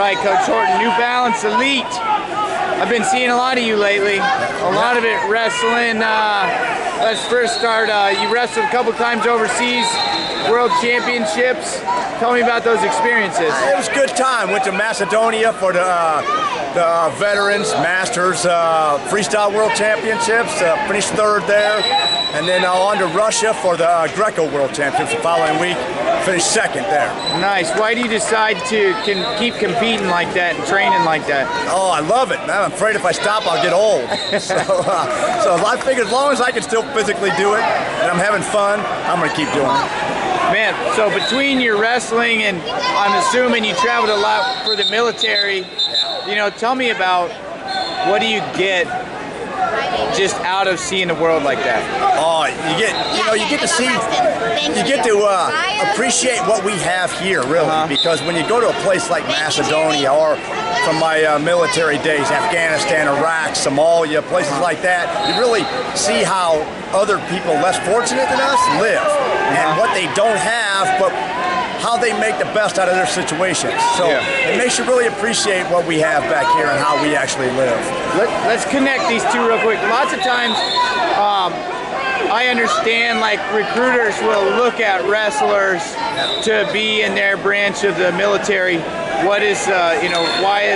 right, Coach Horton, New Balance Elite. I've been seeing a lot of you lately. A lot of it wrestling. Let's first start. You wrestled a couple times overseas, World Championships. Tell me about those experiences. It was a good time. Went to Macedonia for the Veterans Masters Freestyle World Championships. Finished third there. And then on to Russia for the Greco World Championships the following week. Finished second there. Nice. Why do you decide to keep competing like that and training like that? Oh, I love it, man. I'm afraid if I stop, I'll get old. So I figured as long as I can still physically do it and I'm having fun, I'm going to keep doing it. Man, so between your wrestling and I'm assuming you traveled a lot for the military, you know, tell me about what do you get just out of seeing the world like that? Oh, you get to see, you get to appreciate what we have here, really. Because when you go to a place like Macedonia, or from my military days, Afghanistan, Iraq, Somalia, places like that, you really see how other people less fortunate than us live, and what they don't have, but how they make the best out of their situations. So it makes you really appreciate what we have back here and how we actually live. Let's connect these two real quick. Lots of times, I understand like recruiters will look at wrestlers to be in their branch of the military. What is, why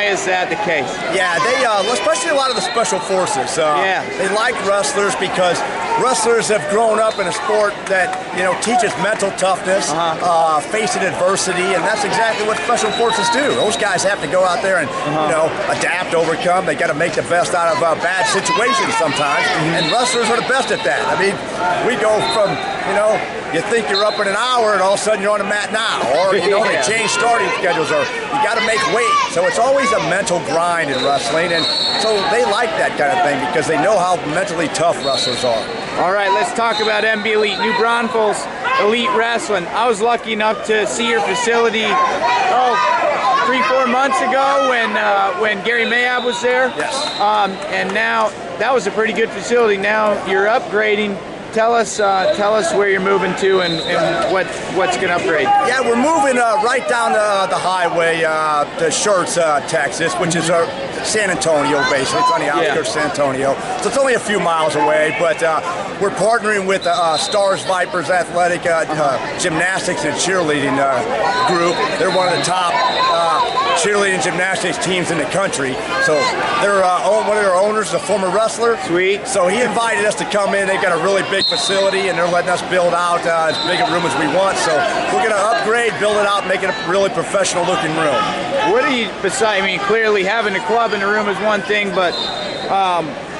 is that the case? Yeah, they, especially a lot of the special forces. They like wrestlers because wrestlers have grown up in a sport that, teaches mental toughness, facing adversity, and that's exactly what special forces do. Those guys have to go out there and, adapt, overcome. They got to make the best out of bad situations sometimes, and wrestlers are the best at that. I mean, we go from, you think you're up in an hour and all of a sudden you're on the mat now, or, they change starting schedules, or you got to make weight. So it's always a mental grind in wrestling, and so they like that kind of thing because they know how mentally tough wrestlers are. All right, let's talk about MB Elite, New Braunfels Elite Wrestling. I was lucky enough to see your facility, 3-4 months ago when Gary Mayab was there. Yes. And now that was a pretty good facility. Now you're upgrading. Tell us where you're moving to and what's going to upgrade. Yeah, we're moving right down the highway to Schertz, Texas, which is San Antonio, basically. It's on the outskirts of San Antonio. So it's only a few miles away, but we're partnering with Stars Vipers Athletic Gymnastics and Cheerleading group. They're one of the top cheerleading gymnastics teams in the country. So they're one of their owners is a former wrestler. Sweet. So he invited us to come in. They've got a really big facility, and they're letting us build out as big a room as we want. So we're going to upgrade, build it out, make it a really professional looking room. What are you, clearly having a club in the room is one thing, but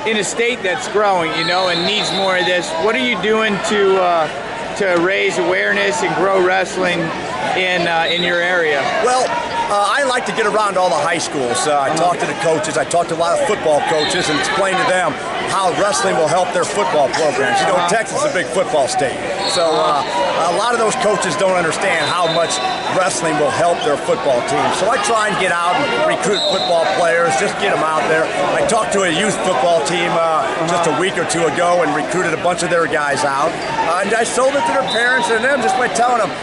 in a state that's growing, and needs more of this, what are you doing to raise awareness and grow wrestling in your area? Well, I like to get around all the high schools. I talk to the coaches. I talk to a lot of football coaches and explain to them how wrestling will help their football programs. Texas is a big football state. So a lot of those coaches don't understand how much wrestling will help their football team. So I try and get out and recruit football players, just get them out there. I talked to a youth football team just a week or two ago and recruited a bunch of their guys out. And I sold it to their parents and them just by telling them,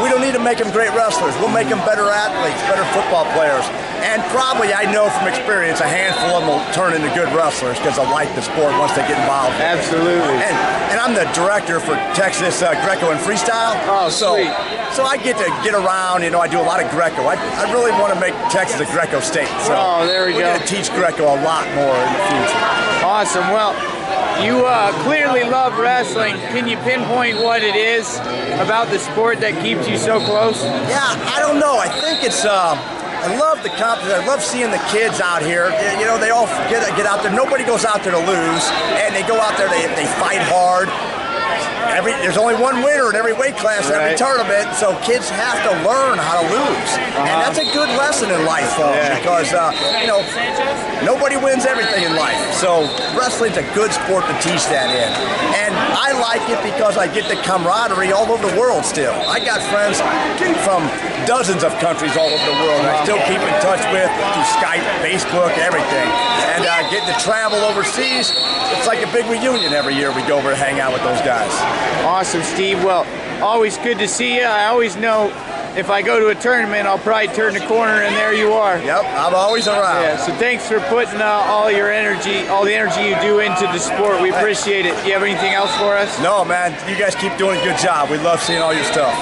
we don't need to make them great wrestlers. We'll make them better athletes, better football players. And probably, I know from experience, a handful of them will turn into good wrestlers because they like the sport once they get involved. Absolutely. And I'm the director for Texas Greco and Freestyle. Oh, sweet. So I get to get around, I do a lot of Greco. I really want to make Texas a Greco state. So there we go. We're going to teach Greco a lot more in the future. Awesome. Well, you clearly love wrestling. Can you pinpoint what it is about the sport that keeps you so close? Yeah, I don't know. I think it's, I love the competition. I love seeing the kids out here. They all get out there. Nobody goes out there to lose, and they go out there, they fight hard. There's only one winner in every weight class, every tournament, so kids have to learn how to lose. And that's a good lesson in life for them because, nobody wins everything in life. So wrestling's a good sport to teach that in. And I like it because I get the camaraderie all over the world still. I got friends from dozens of countries all over the world that I still keep in touch with through Skype, Facebook, everything. And getting to travel overseas, it's like a big reunion every year. We go over to hang out with those guys. Awesome, Steve. Well, always good to see you. I always know if I go to a tournament, I'll probably turn the corner and there you are. Yep, I'm always around. Yeah, so thanks for putting all your energy, all the energy you do into the sport. We appreciate it. Do you have anything else for us? No, man, you guys keep doing a good job. We love seeing all your stuff.